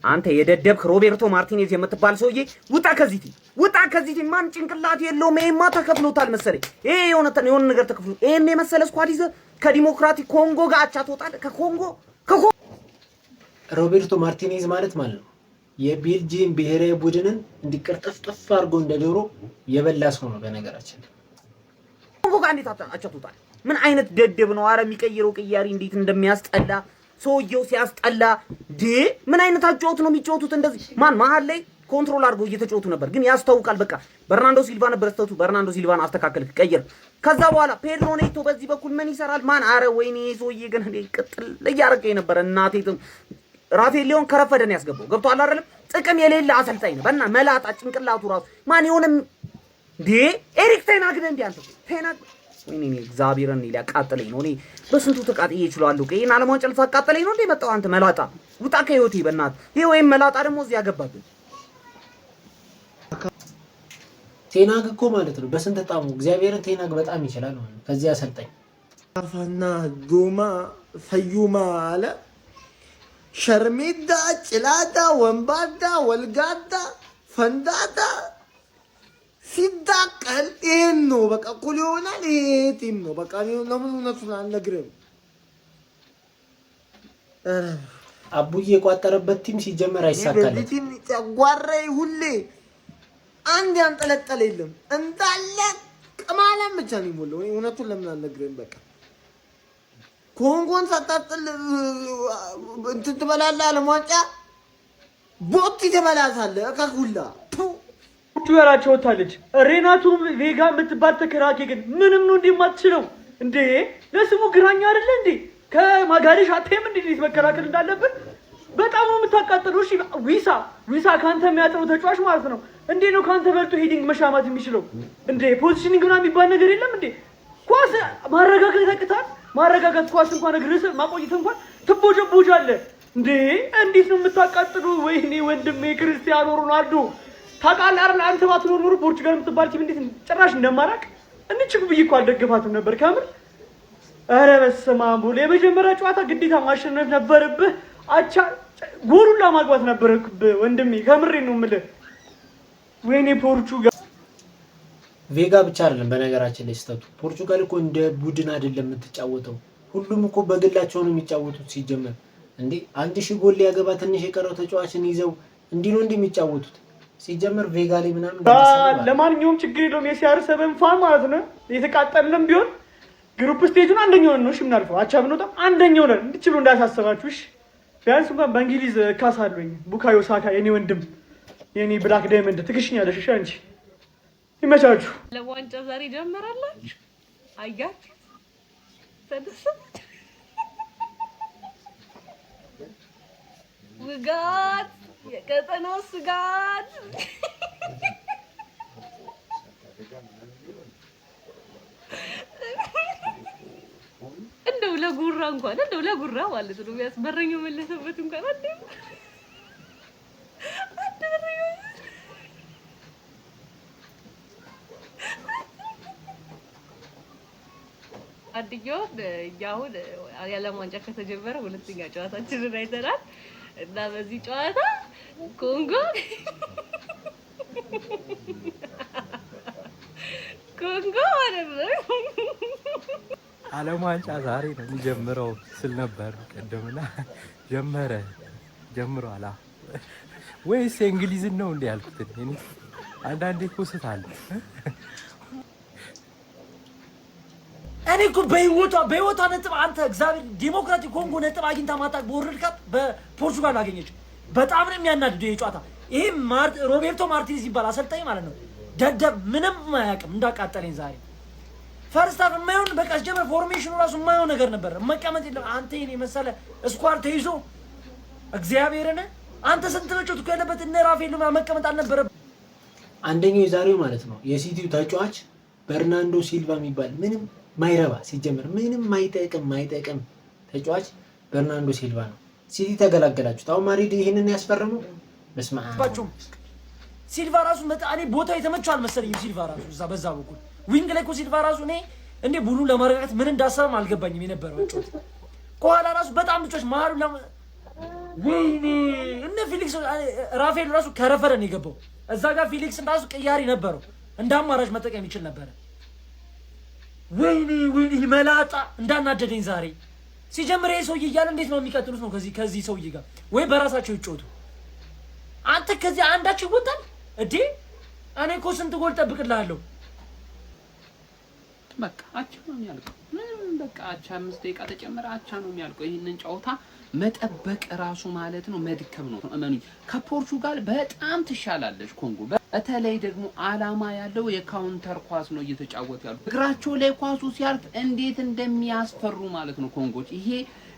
አንተ የደደብክ ሮቤርቶ ማርቲኔዝ የምትባል ሰውዬ ውጣ ከዚህ ማን ጭንቅላት የለውም። ይሄማ ተከፍሎታል መሰለኝ። ይሄ የሆነ ነገር ተከፍሎ ይሄን የመሰለ ስኳድ ይዘህ ከዲሞክራቲክ ኮንጎ ጋር አቻ ትወጣለህ። ከኮንጎ ሮቤርቶ ማርቲኔዝ ማለት ነው የቤልጂየም ብሔራዊ ቡድንን እንዲቀርጥፍ አድርጎ እንደዶሮ የበላ ሰው ነው። በነገራችን ኮንጎ ጋር እንዴት አቻ ትወጣለህ? ምን አይነት ደደብ ነው? አረ የሚቀይረው ቅያሪ እንዴት እንደሚያስጠላ ሰውየው ሲያስጠላ ምን አይነት አጫወት ነው የሚጫወቱት? እንደዚህ ማን መሀል ላይ ኮንትሮል አድርገው እየተጫወቱ ነበር፣ ግን ያስታውቃል። በቃ በርናንዶ ሲልቫ ነበር ስተቱ። በርናንዶ ሲልቫን አስተካከልክ፣ ቀየር። ከዛ በኋላ ፔድሮ ኔቶ በዚህ በኩል ምን ይሰራል? ማን አረ ወይኔ ሰውዬ ግን ቅጥል እያረገኝ ነበር። እናቴ ራፌሊዮን ከረፈደን ያስገባው ገብቶሃል አይደለም? ጥቅም የሌለ አሰልጣኝ ነው። በእና መላጣ ጭንቅላቱ ራሱ ማን የሆነ ኤሪክ ቴናግ ነህ እንዴ አንተ? ቴናግ ወይኔ እግዚአብሔርን ሊያቃጥለኝ ነው። እኔ በስንቱ ተቃጥዬ ይችላል። ከይና አለማን ጨልፋ አቃጥለኝ ነው እንዴ መጣው? አንተ መላጣ ውጣ ከህይወቴ በእናትህ። ይሄ ወይም መላጣ ደግሞ እዚህ ያገባብኝ ቴናግ እኮ ማለት ነው በስንት ጣሙ እግዚአብሔርን ቴናግ በጣም ይችላል ማለት ነው። ከዚህ አሰልጣኝ አፋና ዶማ ፈዩማ አለ ሸርሜዳ ጭላዳ ወንባዳ ወልጋዳ ፈንዳዳ ሲዳቀል ይሄን ነው በቃ ኩል ይሆናል። ይሄ ቲም ነው በቃ ለምን እውነቱን አልነግርህም። አቡዬ የቋጠረበት ቲም ሲጀመር አይሳካልም። ቲም ጓራይ ሁሌ አንድ ያንጠለጠለ የለም እንዳለ ቅማላም ብቻ ነው የሚሞላው። እውነቱን ለምን አልነግርህም። በቃ ኮንጎን ሳታጥል እንትን ትበላለህ። አለሟጫ ቦት ትበላታለህ ከሁላ ትበላቸው ወጣለች። ሬናቱ ቬጋ የምትባል ተከራኬ ግን ምንም ነው እንደማትችለው እንዴ? ለስሙ ግራኛ አይደለ እንዴ? ከማጋሌሽ አቴም እንዴት መከራከል እንዳለብን በጣም ነው የምታቃጥለው። እሺ ዊሳ ካንተ የሚያጥረው ተጫዋች ማለት ነው እንዴ? ነው ካንተ በልጦ ሄዲንግ መሻማት የሚችለው እንዴ? ፖዚሽኒንግ ምናምን የሚባል ነገር የለም እንዴ? ኳስ ማረጋጋት ያቅታል። ማረጋጋት ኳስ እንኳን እግርህ ማቆየት እንኳን ትቦጀቦጃለህ እንዴ? እንዴት ነው የምታቃጥሉ? ወይኔ ወንድሜ ክርስቲያኖ ሮናልዶ ታውቃለህ አይደል? አንተ ባትኖር ኖሮ ፖርቹጋል የምትባል ቲም እንዴት ጭራሽ እንደማራቅ እንችኩ ብዬ እኮ አልደገፋትም ነበር ከምር። ኧረ በስመ አብ ቦሌ የመጀመሪያ ጨዋታ ግዴታ ማሸነፍ ነበረብህ። አቻ ጎሉላ ማግባት ነበረብህ ወንድሜ፣ ከምሬ ነው የምልህ። ወይኔ ፖርቹጋል ቬጋ ብቻ አይደለም በነገራችን ላይ ስተቱ። ፖርቹጋል እኮ እንደ ቡድን አይደለም የምትጫወተው። ሁሉም እኮ በግላቸው ነው የሚጫወቱት ሲጀመር። እንዴ 1000 ጎል ሊያገባ ትንሽ የቀረው ተጫዋችን ይዘው እንዲህ ነው እንደሚጫወቱት ሲጀመር ቬጋ ላይ ምናምን ለማንኛውም ችግር የለውም። የሲአር7 ፋን ማለት ነው የተቃጠልንም ቢሆን ግሩፕ ስቴጁን አንደኛው ነው። እሺ ምናልፈው አቻ ብንወጣ አንደኛው ነን እንድትችሉ እንዳሳሰባችሁ። እሺ ቢያንስ እንኳን በእንግሊዝ ካሳለኝ ቡካዮ ሳካ የኔ ወንድም የኔ ብላክ ዳይመንድ ትክሽኛለሽ። እሺ አንቺ ይመቻችሁ። ለዋንጫ ዛሬ ጀመራላችሁ። አያችሁ ተደሰት ውጋት የቀጠናው ስጋት እንደው ለጉራ እንኳን እንደው ለጉራ ማለት ነው ያስበረኛው መለሰበት እንኳን አድየው ያሁን የዓለም ዋንጫ ከተጀመረ ሁለተኛ ጨዋታችንን አይተናል እና በዚህ ጨዋታ ኮንጎ ማለት ነው ዓለም ዋንጫ ዛሬ ነው የሚጀምረው ስል ነበር ቀደምና ጀምሯል ወይስ እንግሊዝን ነው እንዴ ያልኩት? እኔ አንዳንዴ እኮ ስታል እኔ እኮ በህይወቷ ነጥብ አንተ እግዚአብሔር ዲሞክራቲክ ኮንጎ ነጥብ አግኝታ ማጣቅ በወርልድ ካፕ በፖርቹጋል አገኘች። በጣም ነው የሚያናድደው የጨዋታ ይሄ ሮቤርቶ ማርቲኔዝ ይባል አሰልጣኝ ማለት ነው። ደደብ ምንም አያውቅም እንዳቃጠለኝ ዛሬ ፈርስት ሃፍ የማይሆን በቃ ጀመር ፎርሜሽኑ ራሱ የማይሆን ነገር ነበር። መቀመጥ የለም አንተ ይሄን የመሰለ ስኳር ተይዞ እግዚአብሔርን አንተ ስንት መጮት እኮ ያለበት እነ ራፌል መቀመጥ አልነበረም። አንደኛው የዛሬው ማለት ነው የሲቲው ተጫዋች በርናንዶ ሲልቫ የሚባል ምንም ማይረባ ሲጀመር ምንም ማይጠቅም ተጫዋች በርናንዶ ሲልቫ ነው። ሲቲ ተገላገላችሁት። አሁን ማድሪድ ይሄንን ያስፈረመው በስመ አብ ሲልቫ ራሱ እኔ ቦታው የተመቸው አልመሰለኝም። ሲልቫ ራሱ እዛ በዛ በኩል ዊንግ ላይ እኮ ሲልቫ ራሱ እኔ እንዴ ቡሉ ለማረጋጋት ምን እንዳሰበም አልገባኝም። የነበረው ጮት ከኋላ ራሱ በጣም ልጆች መሀሉ ወይኔ እነ ፊሊክስ ራፋኤል ራሱ ከረፈረ ነው የገባው። እዛ ጋር ፊሊክስ ራሱ ቅያሪ ነበረው እንደ አማራጭ መጠቀም ይችል ነበር። ወይኔ መላጣ እንዳናደደኝ ዛሬ ሲጀምር ይሄ ሰውዬ እያለ እንዴት ነው የሚቀጥሉት ነው ከዚህ ሰውዬ ጋር ወይ በራሳቸው ይጮቱ። አንተ ከዚህ አንዳችሁ ይወጣል እንዴ? እኔ እኮ ስንት ጎል ጠብቅልሃለሁ። በቃ አቻ ነው የሚያልቀው። ምንም በቃ አቻ 5 ደቂቃ ተጨመረ አቻ ነው የሚያልቀው። ይሄንን ጨዋታ መጠበቅ ራሱ ማለት ነው መድከም ነው። እመኑኝ ከፖርቹጋል በጣም ትሻላለች ኮንጎ። በተለይ ደግሞ አላማ ያለው የካውንተር ኳስ ነው እየተጫወቱ ያሉ። እግራቸው ላይ ኳሱ ሲያልፍ እንዴት እንደሚያስፈሩ ማለት ነው ኮንጎች። ይሄ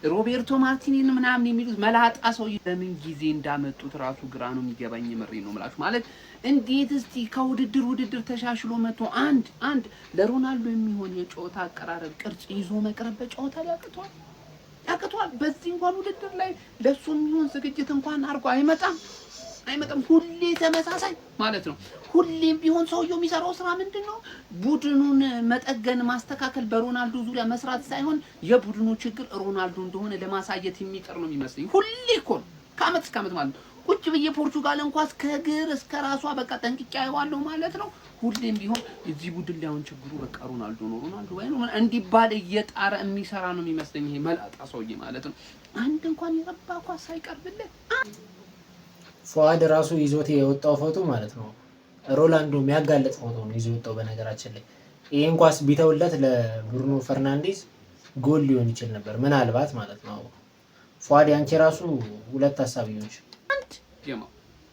ሮቤርቶ ማርቲኔዝ ምናምን የሚሉት መላጣ ሰው ለምን ጊዜ እንዳመጡት ራሱ ግራ ነው የሚገባኝ። ምሬ ነው የምላችሁ ማለት እንዴት እስቲ ከውድድር ተሻሽሎ መጥቶ አንድ ለሮናልዶ የሚሆን የጨዋታ አቀራረብ ቅርጽ ይዞ መቅረብ በጨዋታ ላይ ያቅቷል። በዚህ እንኳን ውድድር ላይ ለሱ የሚሆን ዝግጅት እንኳን አድርጎ አይመጣም። ሁሌ ተመሳሳይ ማለት ነው። ሁሌም ቢሆን ሰውየው የሚሰራው ስራ ምንድነው? ቡድኑን መጠገን ማስተካከል፣ በሮናልዶ ዙሪያ መስራት ሳይሆን የቡድኑ ችግር ሮናልዶ እንደሆነ ለማሳየት የሚጥር ነው የሚመስለኝ። ሁሌ እኮ ከአመት እስከ አመት ማለት ነው። ቁጭ ብዬ ፖርቹጋል እንኳን ከግር እስከ ራሷ በቃ ጠንቅቄ አይዋለሁ ማለት ነው። ሁሌም ቢሆን እዚህ ቡድን ላይ አሁን ችግሩ በቃ ሮናልዶ ወይ ነው እንዲባል እየጣረ የሚሰራ ነው የሚመስለኝ ይሄ መላጣ ሰውዬ ማለት ነው። አንድ እንኳን የረባ ኳስ ሳይቀርብለት ፏድ ራሱ ይዞት የወጣው ፎቶ ማለት ነው ሮናልዶ የሚያጋለጥ ፎቶ ነው ይዞ የወጣው። በነገራችን ላይ ይሄን ኳስ ቢተውለት ለብሩኖ ፈርናንዴዝ ጎል ሊሆን ይችል ነበር ምናልባት ማለት ነው። ፏድ ያንቺ ራሱ ሁለት ሐሳቢዎች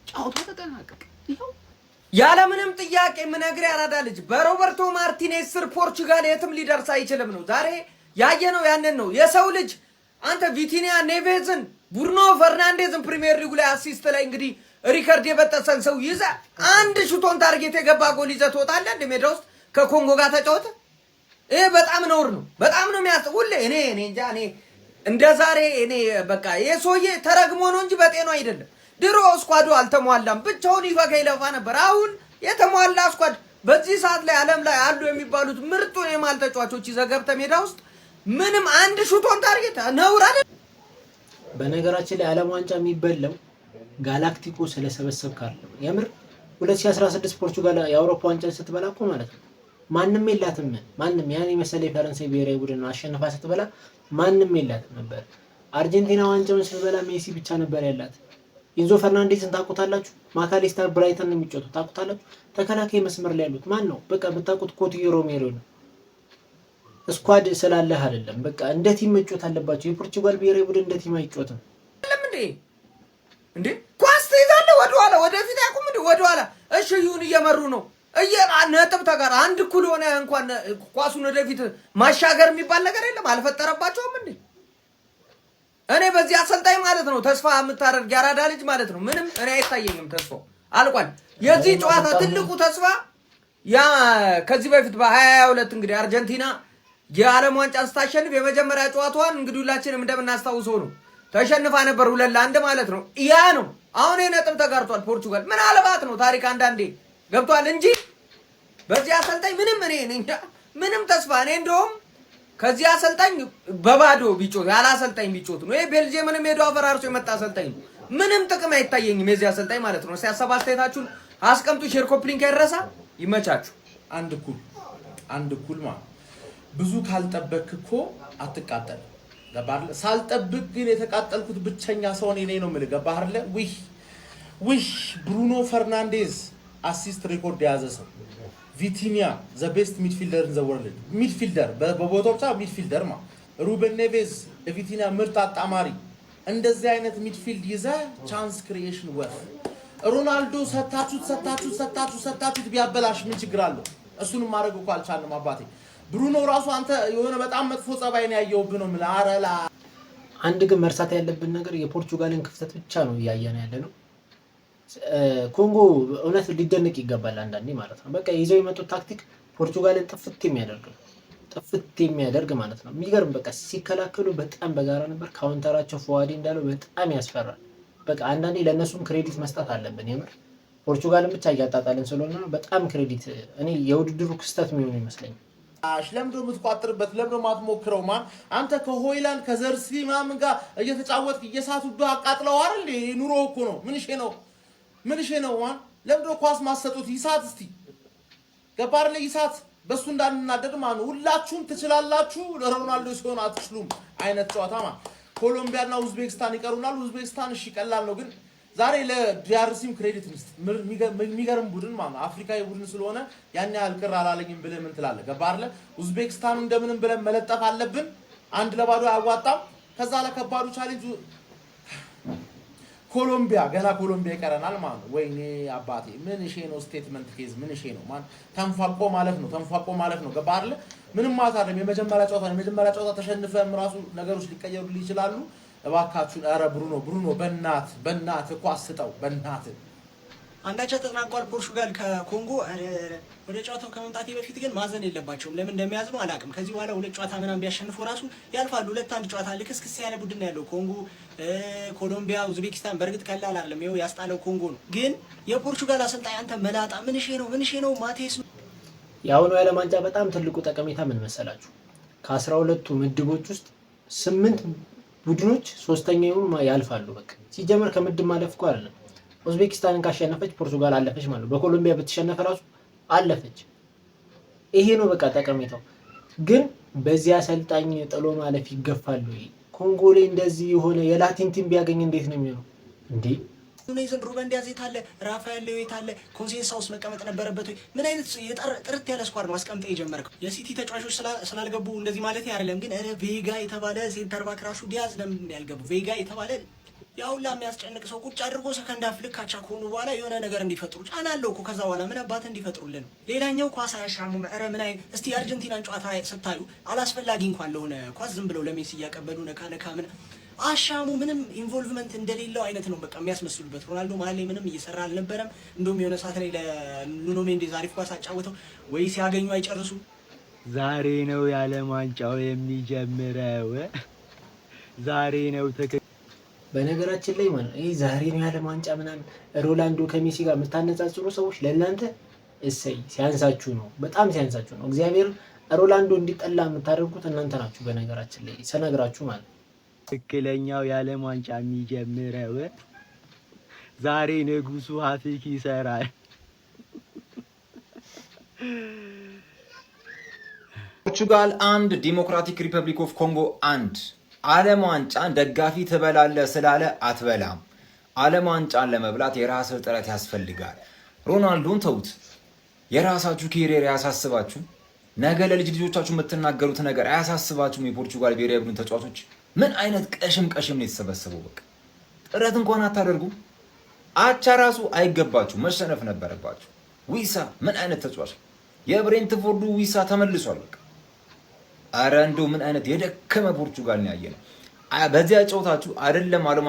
ጫውታ ተጠናቀቀ። ይሄው ያለምንም ጥያቄ ምነግርህ ያራዳ ልጅ በሮበርቶ ማርቲኔዝ ስር ፖርቹጋል የትም ሊደርስ አይችልም ነው ዛሬ ያየነው። ያንን ነው የሰው ልጅ አንተ ቪቲኒያ ኔቬዝን ብሩኖ ፈርናንዴዝን ፕሪሚየር ሊግ ላይ አሲስት ላይ እንግዲህ ሪከርድ የበጠሰን ሰው ይዘ አንድ ሹቶን ታርጌት የገባ ጎል ይዘህ ትወጣለህ እንደ ሜዳ ውስጥ ከኮንጎ ጋር ተጫወተ። ይሄ በጣም ነውር ነው። በጣም ነው የሚያስጠውል። እኔ እንጃ እኔ እንደ ዛሬ እኔ በቃ የሰውዬ ተረግሞ ነው እንጂ በጤናው አይደለም። ድሮ ስኳዱ አልተሟላም፣ ብቻውን ይፈጋ ይለፋ ነበር። አሁን የተሟላ ስኳድ በዚህ ሰዓት ላይ ዓለም ላይ አሉ የሚባሉት ምርጡ የማል ተጫዋቾች ይዘህ ገብተህ ሜዳ ውስጥ ምንም አንድ ሹቶን ታርጌት ነውር አይደል? በነገራችን ላይ ዓለም ዋንጫ የሚበላው ጋላክቲኮ ስለሰበሰብክ አይደለም። የምር 2016 ፖርቹጋል የአውሮፓ ዋንጫ ስትበላ እኮ ማለት ነው ማንም የላትም። ማንም ያን የመሰለ የፈረንሳይ ብሔራዊ ቡድን አሸንፋ ስትበላ ማንም የላትም ነበር። አርጀንቲና ዋንጫውን ስትበላ ሜሲ ብቻ ነበር ያላት። ኢንዞ ፈርናንዴዝን ታውቁታላችሁ? ማካሊስተር ብራይተን ነው የሚጫወቱት ታውቁታላችሁ? ተከላካይ መስመር ላይ ያሉት ማን ነው? በቃ ብታውቁት ኮቲዮ ሮሜሮ ነው። ስኳድ ስላለህ አይደለም። በቃ እንደ ቲም መጫወት አለባቸው። የፖርቹጋል ብሔራዊ ቡድን እንደ ቲም አይጫወትም። እንዴ ኳስ ትይዛለህ ወደኋላ ወደፊት ያቁም እንዴ ወደኋላ። እሺ ይሁን እየመሩ ነው ነጥብ ተጋር አንድ እኩል ሆነ እንኳን ኳሱን ወደፊት ማሻገር የሚባል ነገር የለም። አልፈጠረባቸውም እንዴ? እኔ በዚህ አሰልጣኝ ማለት ነው ተስፋ የምታደርግ ያራዳ ልጅ ማለት ነው ምንም እኔ አይታየኝም። ተስፋው አልቋል። የዚህ ጨዋታ ትልቁ ተስፋ ያ ከዚህ በፊት በ2022 እንግዲህ አርጀንቲና የዓለም ዋንጫ ስታሸንፍ የመጀመሪያ ጨዋታዋን እንግዲህ ሁላችንም እንደምናስታውሰው ነው ተሸንፋ ነበር 2-1 ማለት ነው። ያ ነው አሁን የነጥብ ተጋርቷል ፖርቹጋል። ምናልባት ነው ታሪክ አንዳንዴ ገብቷል እንጂ በዚህ አሰልጣኝ ምንም ተስፋ እኔ እንደውም ከዚህ አሰልጣኝ በባዶ ቢጮት ያለ አሰልጣኝ ቢጮት ነው። ይሄ ቤልጂየምንም ሄዶ አፈራርሶ የመጣ አሰልጣኝ ነው። ምንም ጥቅም አይታየኝም የዚህ አሰልጣኝ ማለት ነው። ሲያሰባ አስተያየታችሁን አስቀምጡ። ሼር ኮፕሊንክ አይረሳ። ይመቻችሁ። አንድ ኩል ማለት ብዙ ካልጠበክ እኮ አትቃጠል። ገባህ? ሳልጠብቅ ግን የተቃጠልኩት ብቸኛ ሰው እኔ ነኝ ነው የምልህ። ገባህ አይደለ? ዊሽ ብሩኖ ፈርናንዴዝ አሲስት ሪኮርድ የያዘ ሰው ቪቲኒያ ዘ ቤስት ሚድፊልደር ኢን ዘ ወርልድ ሚድፊልደር በቦታው ብቻ ሚድፊልደር ሩበን ኔቬዝ የቪቲኒያ ምርጥ አጣማሪ። እንደዚህ አይነት ሚድፊልድ ይዘ ቻንስ ክሪኤሽን ወፍ ሮናልዶ ሰታችሁት ቢያበላሽ ምን ችግር አለው? እሱንም ማድረግ እኮ አልቻልንም አባቴ። ብሩኖ ራሱ አንተ የሆነ በጣም መጥፎ ጸባይ ነው ያየውብህ ነው የምልህ። አረላ አንድ ግን መርሳት ያለብን ነገር የፖርቹጋልን ክፍተት ብቻ ነው እያየን ያለ ነው። ኮንጎ እውነት ሊደነቅ ይገባል አንዳንዴ ማለት ነው። በቃ ይዘው የመጡት ታክቲክ ፖርቹጋልን ጥፍት የሚያደርግ ማለት ነው። የሚገርም በቃ ሲከላከሉ በጣም በጋራ ነበር። ካውንተራቸው ፏዲ እንዳለው በጣም ያስፈራል። በቃ አንዳንዴ ለእነሱም ክሬዲት መስጠት አለብን። የምር ፖርቹጋልን ብቻ እያጣጣልን ስለሆነ በጣም ክሬዲት እኔ የውድድሩ ክስተት የሚሆን ይመስለኛል። ለምንድነው የምትቋጥርበት? ለምንድነው ማትሞክረው? ማን አንተ ከሆይላንድ ከዘርሲ ምናምን ጋር እየተጫወትክ እየሳቱብህ አቃጥለው አይደል? ኑሮ እኮ ነው። ምን እሺ ነው ማን ለምንድነው ኳስ ማሰጡት? ይሳት እስቲ ገባር ላይ ይሳት በሱ እንዳንናደድ ማን ሁላችሁም ትችላላችሁ። ለሮናልዶ ሲሆን አትችሉም አይነት ጨዋታ ማን ኮሎምቢያና ኡዝቤክስታን ይቀሩናል። ኡዝቤክስታን እሺ ቀላል ነው ግን ዛሬ ለዲአርሲም ክሬዲት እንስጥ። የሚገርም ቡድን ማለት አፍሪካዊ ቡድን ስለሆነ ያን ያህል ቅር አላለኝም ብለህ ምን ትላለህ? ገባህ አይደል? ኡዝቤክስታን እንደምንም ብለን መለጠፍ አለብን። 1-0 አያዋጣም። ከዛ ለከባዱ ቻሌንጅ ኮሎምቢያ ገና ኮሎምቢያ ይቀረናል ማለት ነው። ወይኔ አባቴ ምን እሺ ነው ስቴትመንት ኬዝ ምን እሺ ነው ማን ተንፋቆ ማለት ነው። ገባህ አይደል? ምንም ማለት አይደለም። የመጀመሪያ ጨዋታ ተሸንፈም ራሱ ነገሮች ሊቀየሩልህ ይችላሉ። እባካችሁን ኧረ ብሩኖ በእናት እኮ አስጠው በእናት አንዳቸው ተጠናቋል። ፖርቹጋል ከኮንጎ ወደ ጨዋታው ከመምጣቴ በፊት ግን ማዘን የለባቸውም። ለምን እንደሚያዝኑ አላውቅም። ከዚህ በኋላ 2 ጨዋታ ምናምን ቢያሸንፉ ራሱ ያልፋሉ። 2-1 ጨዋታ ልክስክስ ያለ ቡድን ያለው ኮንጎ፣ ኮሎምቢያ፣ ኡዝቤኪስታን በእርግጥ ቀላል አይደለም። ይኸው ያስጣለው ኮንጎ ነው። ግን የፖርቹጋል አሰልጣኝ አንተ መላጣ ምን እሺ ነው ማቴስ የአሁኑ የዓለም ዋንጫ በጣም ትልቁ ጠቀሜታ ምን መሰላችሁ? ከ12ቱ ምድቦች ውስጥ 8 ቡድኖች ሶስተኛውን ያልፋሉ። በቃ ሲጀመር ከምድብ ማለፍ እኮ አይደለም። ኡዝቤኪስታንን ካሸነፈች ፖርቱጋል አለፈች ማለት ነው። በኮሎምቢያ ብትሸነፈ ራሱ አለፈች። ይሄ ነው በቃ ጠቀሜታው። ግን በዚህ አሰልጣኝ ጥሎ ማለፍ ይገፋሉ። ኮንጎ ላይ እንደዚህ የሆነ የላቲን ቲም ቢያገኝ እንዴት ነው የሚሆነው እንዴ? ኑኔዝን ሩበን ዲያዝ የት አለ? ራፋኤል ሌው የት አለ? ኮንሴንሳው ውስጥ መቀመጥ ነበረበት ወይ? ምን አይነት ጥርት ያለ ስኳድ ነው አስቀምጠህ የጀመርከው? የሲቲ ተጫዋቾች ስላልገቡ እንደዚህ ማለት አይደለም። ግን ቬጋ የተባለ ሴንተር ባክ ራሱ ዲያዝ ለምን ያልገቡ? ቬጋ የተባለ ያውላ የሚያስጨንቅ ሰው ቁጭ አድርጎ ሰከንድ አፍ ልክ አቻ ከሆኑ በኋላ የሆነ ነገር እንዲፈጥሩ ጫና አለው እኮ። ከዛ በኋላ ምን አባት እንዲፈጥሩልን ነው። ሌላኛው ኳስ አያሻሙም። ኧረ ምን አይ እስቲ የአርጀንቲናን ጨዋታ ስታዩ አላስፈላጊ እንኳን ለሆነ ኳስ ዝም ብለው ለሜሲ እያቀበሉ ነካ ምን አሻሙ ምንም ኢንቮልቭመንት እንደሌለው አይነት ነው በቃ የሚያስመስሉበት። ሮናልዶ መሀል ላይ ምንም እየሰራ አልነበረም። እንደውም የሆነ ሰዓት ላይ ለኑኖ ሜንዴዝ አሪፍ ኳስ አጫወተው ወይ ሲያገኙ አይጨርሱ። ዛሬ ነው የዓለም ዋንጫው የሚጀምረው። ዛሬ ነው በነገራችን ላይ ማለት ይሄ ዛሬ ነው የዓለም ዋንጫ ምናምን ሮናልዶ ከሜሲ ጋር የምታነጻጽሩ ሰዎች ለእናንተ እሰይ ሲያንሳችሁ ነው፣ በጣም ሲያንሳችሁ ነው። እግዚአብሔር ሮናልዶ እንዲጠላ የምታደርጉት እናንተ ናችሁ። በነገራችን ላይ ሰነግራችሁ ማለት ትክክለኛው የዓለም ዋንጫ የሚጀምረው ዛሬ ንጉሱ ሀፊክ ይሰራል። ፖርቹጋል 1 ዲሞክራቲክ ሪፐብሊክ ኦፍ ኮንጎ 1። ዓለም ዋንጫን ደጋፊ ትበላለህ ስላለ አትበላም። ዓለም ዋንጫን ለመብላት የራስህ ጥረት ያስፈልጋል። ሮናልዶን ተውት። የራሳችሁ ኬሪየር ያሳስባችሁ። ነገ ለልጅ ልጆቻችሁ የምትናገሩት ነገር አያሳስባችሁም? የፖርቹጋል ብሔራዊ ቡድን ተጫዋቾች ምን አይነት ቀሽም ነው የተሰበሰበው? በቃ ጥረት እንኳን አታደርጉ። አቻ ራሱ አይገባችሁ፣ መሸነፍ ነበረባችሁ። ዊሳ ምን አይነት ተጫዋች! የብሬንትፎርዱ ዊሳ ተመልሷል። በቃ አረ እንደው ምን አይነት የደከመ ፖርቹጋል ነው ያየነው። በዚያ ጨዋታችሁ አይደለም ዓለም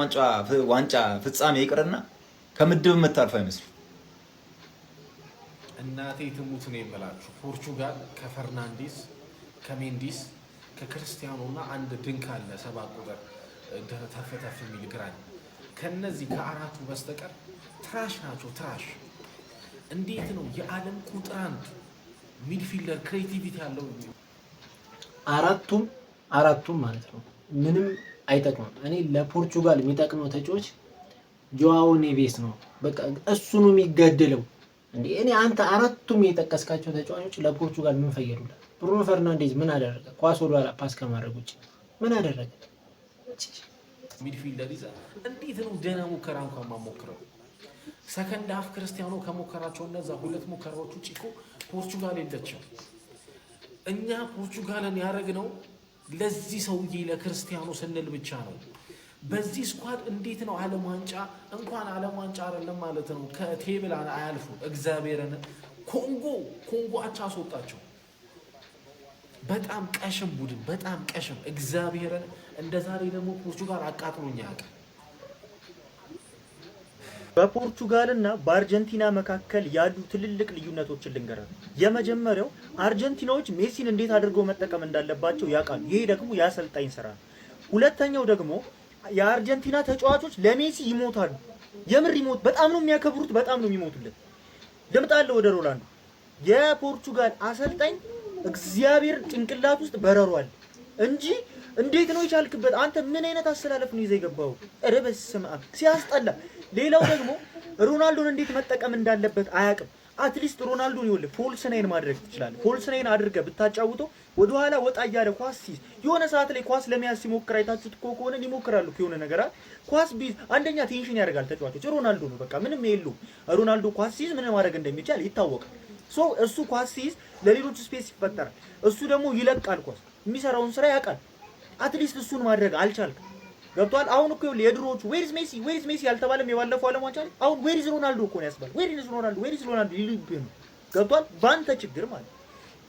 ዋንጫ ፍጻሜ ይቅርና ከምድብ የምታልፍ አይመስልም። እናቴ ትሙት ነው የምላችሁ። ፖርቹጋል ከፈርናንዴስ ከሜንዲስ ከክርስቲያኖና አንድ ድንክ አለ 7 ቁጥር ተፈተፍ የሚል ግራኝ። ከነዚህ ከአራቱ በስተቀር ትራሽ ናቸው። ትራሽ እንዴት ነው የዓለም ቁጥር 1 ሚድፊልደር ክሬቲቪቲ ያለው? አራቱም ማለት ነው ምንም አይጠቅምም። እኔ ለፖርቹጋል የሚጠቅመው ተጫዋች ጆአው ኔቬስ ነው። በቃ እሱ ነው የሚገደለው እንዴ። እኔ አንተ አራቱም የጠቀስካቸው ተጫዋቾች ለፖርቹጋል ምን ፈየዱላት? ብሩኖ ፈርናንዴዝ ምን አደረገ? ኳስ ወደ ኋላ ፓስ ከማድረግ ውጭ ምን አደረገ? ሚድፊልደር ይዛ እንዴት ነው ደህና ሙከራ እንኳን ማሞክረው? ሰከንድ አፍ ክርስቲያኖ ከሞከራቸው እነዛ 2 ሙከራዎች ውጭ እኮ ፖርቹጋል የለችም። እኛ ፖርቹጋልን ያደረግነው ለዚህ ሰውዬ ለክርስቲያኖ ስንል ብቻ ነው። በዚህ ስኳድ እንዴት ነው ዓለም ዋንጫ እንኳን ዓለም ዋንጫ አይደለም ማለት ነው ከቴብል አያልፉ። እግዚአብሔርን ኮንጎ አቻ አስወጣቸው። በጣም ቀሽም ቡድን፣ በጣም ቀሽም። እግዚአብሔርን እንደዛሬ ደግሞ ፖርቹጋል አቃጥሎኛ ያውቃል። በፖርቹጋልና በአርጀንቲና መካከል ያሉ ትልልቅ ልዩነቶችን ልንገራል። የመጀመሪያው አርጀንቲናዎች ሜሲን እንዴት አድርገው መጠቀም እንዳለባቸው ያውቃሉ። ይሄ ደግሞ የአሰልጣኝ ስራ ነው። ሁለተኛው ደግሞ የአርጀንቲና ተጫዋቾች ለሜሲ ይሞታሉ። የምር ይሞት፣ በጣም ነው የሚያከብሩት፣ በጣም ነው የሚሞቱለት። ልምጣለሁ ወደ ሮናልዶ። የፖርቹጋል አሰልጣኝ እግዚአብሔር ጭንቅላት ውስጥ በረሯል እንጂ እንዴት ነው የቻልክበት? አንተ ምን አይነት አስተላለፍ ነው ይዘህ የገባው? ኧረ በስመ አብ ሲያስጠላ። ሌላው ደግሞ ሮናልዶን እንዴት መጠቀም እንዳለበት አያውቅም። አትሊስት ሮናልዶን ይኸውልህ ፎልስ ናይን ማድረግ ትችላለህ። ፎልስ ናይን አድርገህ ብታጫውተው ወደኋላ ወጣ እያለ ኳስ ሲይዝ የሆነ ሰዓት ላይ ኳስ ለመያዝ ሲሞክር አይታችሁት ከሆነ ይሞክራሉ የሆነ ነገር ኳስ ቢይዝ አንደኛ ቴንሽን ያደርጋል ተጫዋቾች። ሮናልዶ ነው በቃ ምንም የለውም። ሮናልዶ ኳስ ሲይዝ ምን ማድረግ እንደሚቻል ይታወቃል። እሱ ኳስ ሲይዝ ለሌሎች ስፔስ ይፈጠራል። እሱ ደግሞ ይለቃል፣ ኳስ የሚሰራውን ስራ ያውቃል። አትሊስት እሱን ማድረግ አልቻልክም። ገብቷል? አሁን እኮ የድሮዎቹ ዌሪዝ ሜሲ ያልተባለም የባለፈው ዓለም ዋንጫ አሁን ዌሪዝ ሮናልዶ እኮ ነው ያስባል። ዌሪዝ ሮናልዶ ይልብህ ነው። ገብቷል? ባንተ ችግር ማለት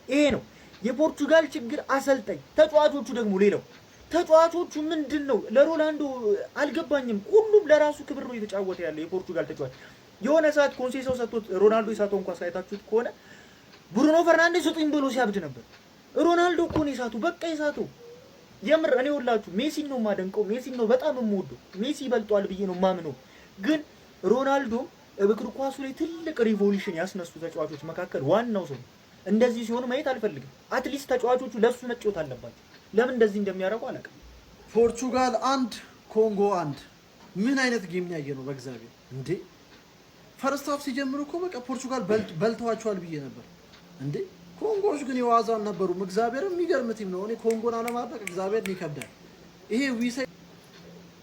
ይሄ ነው። የፖርቹጋል ችግር አሰልጣኝ፣ ተጫዋቾቹ ደግሞ ሌላው ተጫዋቾቹ ምንድነው ለሮናልዶ አልገባኝም። ሁሉም ለራሱ ክብር ነው እየተጫወተ ያለው የፖርቹጋል ተጫዋች። የሆነ ሰዓት ኮንሴሳው ሰጥቶት ሮናልዶ የሳተውን ኳስ አይታችሁት ከሆነ ብሩኖ ፈርናንዴዝ ስጡኝ ብሎ ሲያብድ ነበር። ሮናልዶ እኮ ነው የሳቱ፣ በቃ የሳቱ። የምር እኔ ሁላችሁ ሜሲን ነው የማደንቀው፣ ሜሲን ነው በጣም የምወደው፣ ሜሲ ይበልጧል ብዬ ነው የማምነው። ግን ሮናልዶ እግር ኳሱ ላይ ትልቅ ሪቮሉሽን ያስነሱ ተጫዋቾች መካከል ዋናው ሰው። እንደዚህ ሲሆን ማየት አልፈልግም። አትሊስት ተጫዋቾቹ ለሱ መጫወት አለባቸው። ለምን እንደዚህ እንደሚያደርጉ አላውቅም። ፖርቹጋል 1 ኮንጎ 1 ምን አይነት ጌም ያየ ነው በእግዚአብሔር እንዴ! ፈርስት ሃፍ ሲጀምሩ እኮ በቃ ፖርቹጋል በልተዋቸዋል ብዬ ነበር እንዴ። ኮንጎዎች ግን የዋዛ አልነበሩም። እግዚአብሔር የሚገርም ቲም ነው። እኔ ኮንጎን አለማድረግ እግዚአብሔር ይከብዳል። ይሄ ዊሴ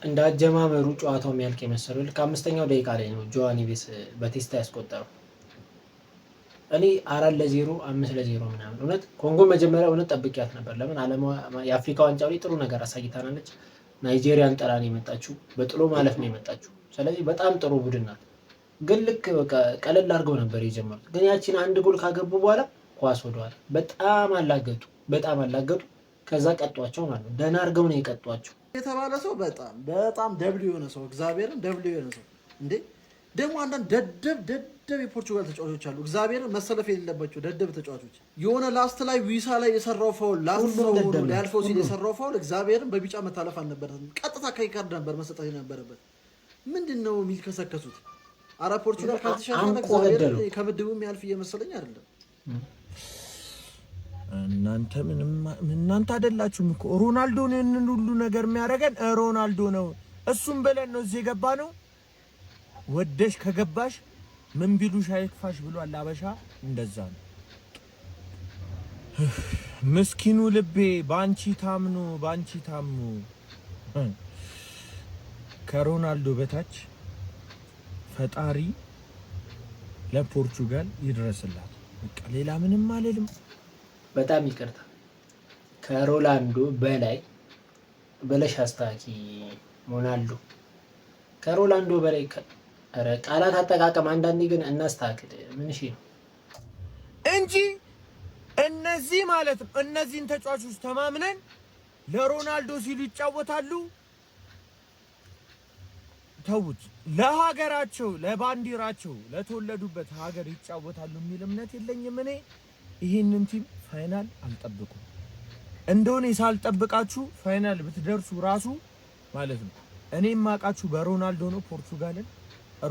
እንደ አጀማመሩ ጨዋታው የሚያልቅ የመሰለው ልክ 5ኛው ደቂቃ ላይ ነው ጆዋኒ ቤስ በቴስታ ያስቆጠረው። እኔ 4-0 5-0 ምናምን እውነት ኮንጎ መጀመሪያ እውነት ጠብቂያት ነበር። ለምን የአፍሪካ ዋንጫው ላይ ጥሩ ነገር አሳይታናለች። ናይጄሪያን ጠራ ነው የመጣችው፣ በጥሎ ማለፍ ነው የመጣችው። ስለዚህ በጣም ጥሩ ቡድን ናት። ግን ልክ በቃ ቀለል አድርገው ነበር የጀመሩት። ግን ያቺን አንድ ጎል ካገቡ በኋላ ኳስ ወደዋል። በጣም አላገጡ። ከዛ ቀጧቸው ማለት ነው። ደህና አድርገው ነው የቀጧቸው። የተባለ ሰው በጣም ደብሊው የሆነ ሰው እግዚአብሔርን ደብሊው የሆነ ሰው እንዴ። ደግሞ አንዳንድ ደደብ የፖርቹጋል ተጫዋቾች አሉ። እግዚአብሔርን መሰለፍ የሌለባቸው ደደብ ተጫዋቾች። የሆነ ላስት ላይ ዊሳ ላይ የሰራው ፋውል ላስት ሰው ሊያልፈው ሲል የሰራው ፋውል እግዚአብሔርን በቢጫ መታለፍ አልነበረም። ቀጥታ ቀይ ካርድ ነበር መሰጠት የነበረበት። ምንድነው የሚልከሰከሱት? አረ ፖርቹጋል ካልተሻሻለ እግዚአብሔር ከምድቡ የሚያልፍ እየመሰለኝ አይደለም። እናንተ አይደላችሁም እኮ ሮናልዶ ነው ሁሉ ነገር የሚያደርገን ሮናልዶ ነው። እሱም ብለን ነው እዚህ የገባ ነው። ወደሽ ከገባሽ ምን ቢሉሽ አይክፋሽ ብሏል አበሻ። እንደዛ ነው። ምስኪኑ ልቤ ባንቺ ታምኑ ከሮናልዶ በታች ፈጣሪ ለፖርቹጋል ይድረስላት። በቃ ሌላ ምንም አልልም። በጣም ይቅርታ ከሮናልዶ በላይ በለሽ አስታኪ ሮናልዶ ከሮናልዶ በላይ ኧረ ቃላት አጠቃቀም አንዳንዴ ግን እናስተካክል። ምን እሺ ነው እንጂ እነዚህ ማለት እነዚህን ተጫዋቾች ተማምነን ለሮናልዶ ሲሉ ይጫወታሉ። ተውት። ለሀገራቸው ለባንዲራቸው ለተወለዱበት ሀገር ይጫወታሉ የሚል እምነት የለኝም እኔ። ይሄንን ቲም ፋይናል አልጠብቁም። እንደሆነ ሳልጠብቃችሁ ፋይናል ብትደርሱ ራሱ ማለት ነው እኔም ማቃችሁ በሮናልዶ ነው። ፖርቹጋልን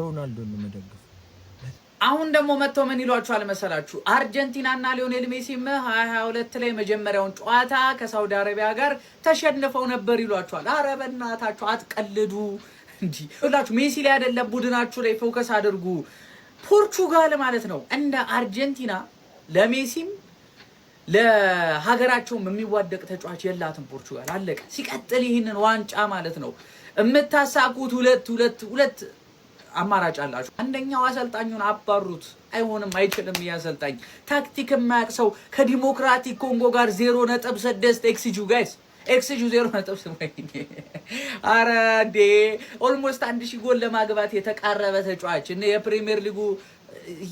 ሮናልዶን ነው መደገፍ። አሁን ደግሞ መጥተው ምን ይሏቸዋል መሰላችሁ? አርጀንቲናና ሊዮኔል ሜሲም 2022 ላይ መጀመሪያውን ጨዋታ ከሳውዲ አረቢያ ጋር ተሸንፈው ነበር ይሏቸዋል። አረ በእናታችሁ አትቀልዱ እንጂ ሁላችሁ ሜሲ ላይ አይደለም ቡድናችሁ ላይ ፎከስ አድርጉ። ፖርቹጋል ማለት ነው እንደ አርጀንቲና ለሜሲም ለሀገራቸውም የሚዋደቅ ተጫዋች የላትም ፖርቹጋል። አለቀ። ሲቀጥል ይህንን ዋንጫ ማለት ነው የምታሳኩት ሁለት አማራጭ አላችሁ። አንደኛው አሰልጣኙን አባሩት። አይሆንም፣ አይችልም። ያሰልጣኝ ታክቲክ የማያውቅ ሰው ከዲሞክራቲክ ኮንጎ ጋር 0.6 ኤክስጂ ጋይስ ኤክስጂ 0.8 አረ እንዴ ኦልሞስት 1000 ጎል ለማግባት የተቃረበ ተጫዋች እና የፕሪሚየር ሊጉ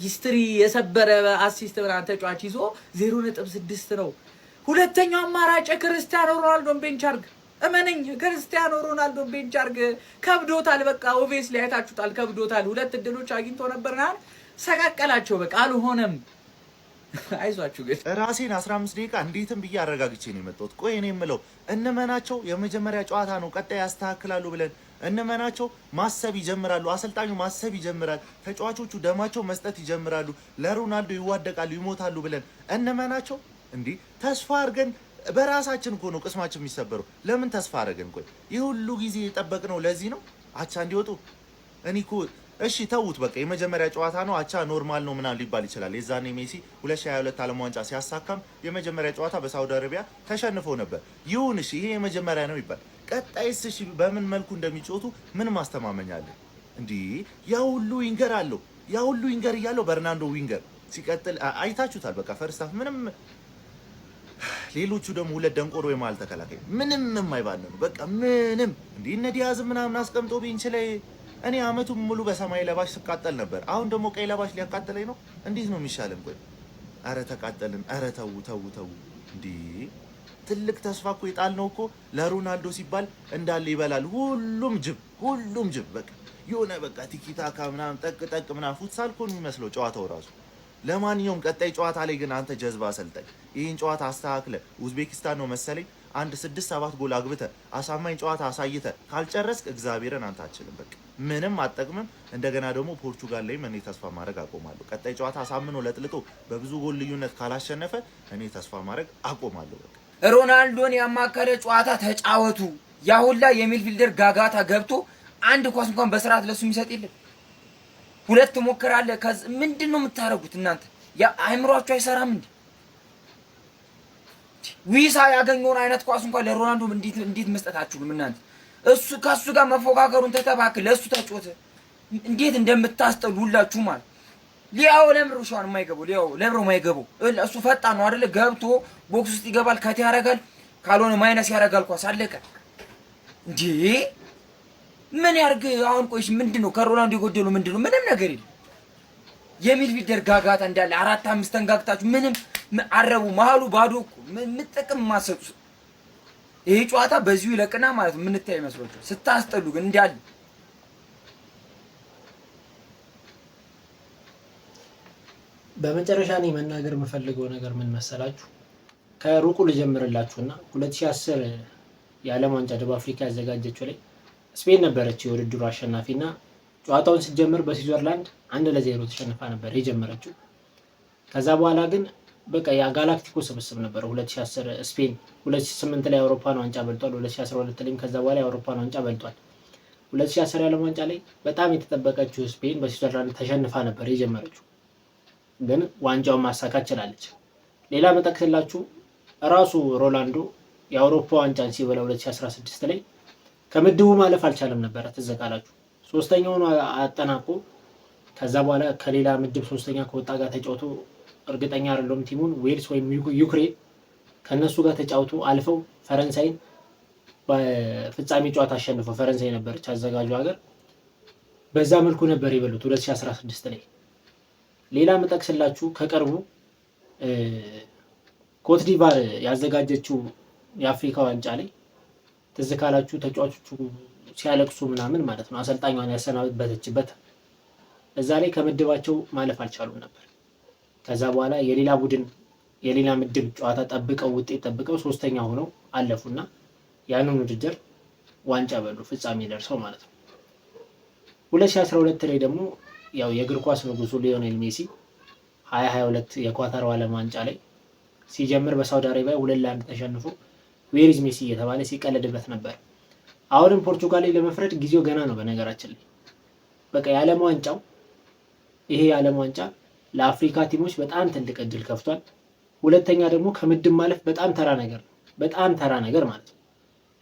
ሂስትሪ የሰበረ አሲስት ብራን ተጫዋች ይዞ 0.6 ነው። ሁለተኛው አማራጭ ክርስቲያኖ ሮናልዶን ቤንች አርግ። እመነኝ ክርስቲያኖ ሮናልዶን ቤንች አርግ። ከብዶታል። በቃ ኦብቪየስሊ አይታችሁታል። ከብዶታል። ሁለት እድሎች አግኝቶ ነበርና ሰቃቀላቸው። በቃ አልሆነም። አይዟችሁ ግን ራሴን 15 ደቂቃ እንዴትም ብዬ አረጋግቼ ነው የመጣሁት። ቆይ እኔ የምለው እነመናቸው የመጀመሪያ ጨዋታ ነው፣ ቀጣይ ያስተካክላሉ ብለን እነመናቸው ማሰብ ይጀምራሉ። አሰልጣኙ ማሰብ ይጀምራል። ተጫዋቾቹ ደማቸው መስጠት ይጀምራሉ። ለሮናልዶ ይዋደቃሉ፣ ይሞታሉ ብለን እነመናቸው እንዴ ተስፋ አድርገን በራሳችን እኮ ነው ቅስማችን የሚሰበረው። ለምን ተስፋ አደረግን? ቆይ ይህ ሁሉ ጊዜ የጠበቅነው ለዚህ ነው አቻ እንዲወጡ? እኔ እኮ እሺ ተውት በቃ የመጀመሪያ ጨዋታ ነው አቻ ኖርማል ነው ምናምን ሊባል ይችላል። የዛኔ ሜሲ 2022 ዓለም ዋንጫ ሲያሳካም የመጀመሪያ ጨዋታ በሳውዲ አረቢያ ተሸንፎ ነበር። ይሁን እሺ ይሄ የመጀመሪያ ነው ይባል። ቀጣይስ እሺ በምን መልኩ እንደሚጫወቱ ምን ማስተማመኛ አለ እንዴ? ያ ሁሉ ዊንገር አለው ያ ሁሉ ዊንገር እያለው በርናንዶ ዊንገር ሲቀጥል አይታችሁታል። በቃ ፈርስት ሃፍ ምንም ሌሎቹ ደግሞ ሁለት ደንቆሮ የማል ተከላካይ ምንም የማይባነኑ በቃ ምንም እንዴ እነ ዲያዝ ምናምን አስቀምጦ ቤንች ላይ እኔ አመቱን ሙሉ በሰማይ ለባሽ ስቃጠል ነበር። አሁን ደግሞ ቀይ ለባሽ ሊያቃጥለኝ ነው። እንዴት ነው የሚሻለን? ቆይ አረ ተቃጠልን። አረ ተው እንዴ ትልቅ ተስፋ እኮ የጣልነው እኮ ለሮናልዶ ሲባል እንዳለ ይበላል ሁሉም ጅብ በቃ የሆነ በቃ ቲኪታካ ምናምን ጠቅ ምናምን ፉትሳል እኮ ነው የሚመስለው ጨዋታው ራሱ። ለማንኛውም ቀጣይ ጨዋታ ላይ ግን አንተ ጀዝባ አሰልጣኝ ይህን ጨዋታ አስተካክለ ኡዝቤኪስታን ነው መሰለኝ አንድ 6-7 ጎል አግብተ አሳማኝ ጨዋታ አሳይተ ካልጨረስክ እግዚአብሔርን አንተ አትችልም። በቃ ምንም አጠቅምም። እንደገና ደግሞ ፖርቹጋል ላይ እኔ ተስፋ ማድረግ አቆማለሁ። ቀጣይ ጨዋታ አሳምኖ ለጥልጦ በብዙ ጎል ልዩነት ካላሸነፈ እኔ ተስፋ ማድረግ አቆማለሁ። በቃ ሮናልዶን ያማከለ ጨዋታ ተጫወቱ። ያሁላ የሚድፊልደር ጋጋታ ገብቶ አንድ ኳስ እንኳን በስርዓት ለሱ የሚሰጥ የለም። ሁለት ሞክራለህ። ምንድነው የምታረጉት እናንተ? ያ አይምሯችሁ አይሰራም እንዴ? ዊሳ ያገኘውን አይነት ኳስ እንኳን ለሮናልዶ እንዴት መስጠታችሁም እናንተ? እሱ ከሱ ጋር መፎካከሩን ተተባክ ለሱ ተጫወተ። እንዴት እንደምታስጠሉ ሁላችሁ ማለት ሊያው ለምሮ ሻን የማይገባው ሊያው ለምሮ የማይገባው እሱ ፈጣን ነው አይደለ? ገብቶ ቦክስ ውስጥ ይገባል፣ ከት ያረጋል፣ ካልሆነ ማይነስ ያረጋል። ኳስ አለቀ እንዴ! ምን ያርግ አሁን? ቆይሽ ምንድነው ከሮናልዶ የጎደለው ምንድነው? ምንም ነገር የለም። የሚድፊልደር ጋጋታ እንዳለ 4-5 ተንጋግታችሁ ምንም አረቡ መሀሉ ባዶ ምን ጥቅም ማሰጡ። ይሄ ጨዋታ በዚሁ ይለቅና ማለት ነው። ምን ታይ መስሎት ስታስጠሉ ግን እንዳለ በመጨረሻ እኔ መናገር የምፈልገው ነገር ምን መሰላችሁ? ከሩቁ ልጀምርላችሁና 2010 የዓለም ዋንጫ ደቡብ አፍሪካ ያዘጋጀችው ላይ ስፔን ነበረች የውድድሩ አሸናፊና ጨዋታውን ስትጀምር በስዊዘርላንድ 1-0 ተሸንፋ ነበር የጀመረችው። ከዛ በኋላ ግን በቃ የጋላክቲኮ ስብስብ ነበር 2010 ስፔን 2008 ላይ አውሮፓን ዋንጫ በልቷል። 2012 ላይም ከዛ በኋላ የአውሮፓን ዋንጫ በልቷል። 2010 የዓለም ዋንጫ ላይ በጣም የተጠበቀችው ስፔን በስዊዘርላንድ ተሸንፋ ነበር የጀመረችው፣ ግን ዋንጫውን ማሳካት ችላለች። ሌላ መጠቅስላችሁ ራሱ ሮናልዶ የአውሮፓ ዋንጫን ሲበላ 2016 ላይ ከምድቡ ማለፍ አልቻለም ነበር። ተዘካላችሁ ሶስተኛውን አጠናቆ ከዛ በኋላ ከሌላ ምድብ ሶስተኛ ከወጣ ጋር ተጫውቶ እርግጠኛ አይደለም ቲሙን ዌልስ ወይም ዩክሬን ከነሱ ጋር ተጫውቶ አልፈው ፈረንሳይን በፍጻሜ ጨዋታ አሸንፈው ፈረንሳይ ነበረች አዘጋጁ ሀገር። በዛ መልኩ ነበር የበሉት 2016 ላይ። ሌላ መጠቅስላችሁ ከቀርቡ ኮት ዲቫር ያዘጋጀችው የአፍሪካ ዋንጫ ላይ ተዘካላችሁ ተጫዋቾቹ ሲያለቅሱ ምናምን ማለት ነው አሰልጣኛዋን ያሰናበተችበት እዛ ላይ ከምድባቸው ማለፍ አልቻሉም ነበር። ከዛ በኋላ የሌላ ምድብ ጨዋታ ጠብቀው ውጤት ጠብቀው ሶስተኛ ሆነው አለፉና ያንን ውድድር ዋንጫ በሉ ፍጻሜ ደርሰው ማለት ነው። 2012 ላይ ደግሞ ያው የእግር ኳስ ንጉሱ ሊዮኔል ሜሲ 2022 የኳታር ዓለም ዋንጫ ላይ ሲጀምር በሳውዲ አረቢያ 2-1 ተሸንፎ ዌሪዝ ሜሲ እየተባለ ሲቀለድበት ነበር። አሁንም ፖርቹጋል ላይ ለመፍረድ ጊዜው ገና ነው። በነገራችን ላይ በቃ የዓለም ዋንጫው ይሄ የዓለም ዋንጫ ለአፍሪካ ቲሞች በጣም ትልቅ እድል ከፍቷል። ሁለተኛ ደግሞ ከምድብ ማለፍ በጣም ተራ ነገር ነው። በጣም ተራ ነገር ማለት ነው።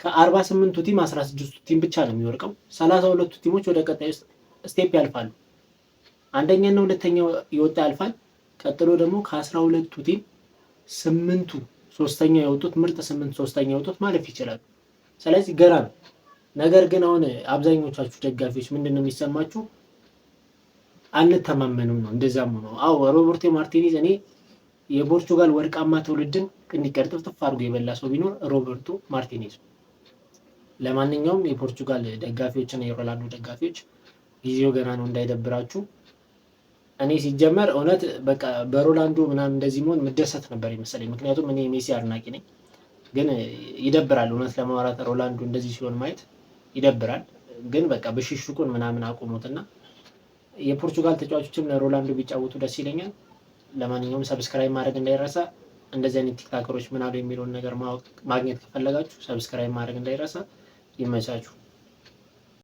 ከ48ቱ ቲም 16ቱ ቲም ብቻ ነው የሚወርቀው። 32ቱ ቲሞች ወደ ቀጣዩ ስቴፕ ያልፋሉ። አንደኛና ሁለተኛው ይወጣ ያልፋል። ቀጥሎ ደግሞ ከ12ቱ ቲም 8ቱ ሶስተኛ የወጡት ምርጥ 8 ሶስተኛ የወጡት ማለፍ ይችላሉ። ስለዚህ ገና ነው። ነገር ግን አሁን አብዛኞቻችሁ ደጋፊዎች ምንድነው የሚሰማችሁ? አንተማመንም ነው። እንደዛም ነው። አዎ ሮበርቶ ማርቲኔዝ እኔ የፖርቹጋል ወርቃማ ትውልድን እንዲቀርጥፍ አድርጎ የበላ ሰው ቢኖር ሮበርቶ ማርቲኔዝ። ለማንኛውም የፖርቹጋል ደጋፊዎች እና የሮናልዶ ደጋፊዎች ጊዜው ገና ነው እንዳይደብራችሁ። እኔ ሲጀመር እውነት በቃ በሮናልዶ ምናምን እንደዚህ መሆን መደሰት ነበር ይመስለኝ። ምክንያቱም እኔ ሜሲ አድናቂ ነኝ። ግን ይደብራል እውነት ለማውራት ሮናልዶ እንደዚህ ሲሆን ማየት ይደብራል። ግን በቃ በሽሽቁን ምናምን አቁሙትና የፖርቹጋል ተጫዋቾችም ለሮናልዶ ቢጫወቱ ደስ ይለኛል። ለማንኛውም ሰብስክራይብ ማድረግ እንዳይረሳ። እንደዚህ አይነት ቲክታከሮች ምን አሉ የሚለውን ነገር ማግኘት ከፈለጋችሁ ሰብስክራይብ ማድረግ እንዳይረሳ። ይመቻችሁ።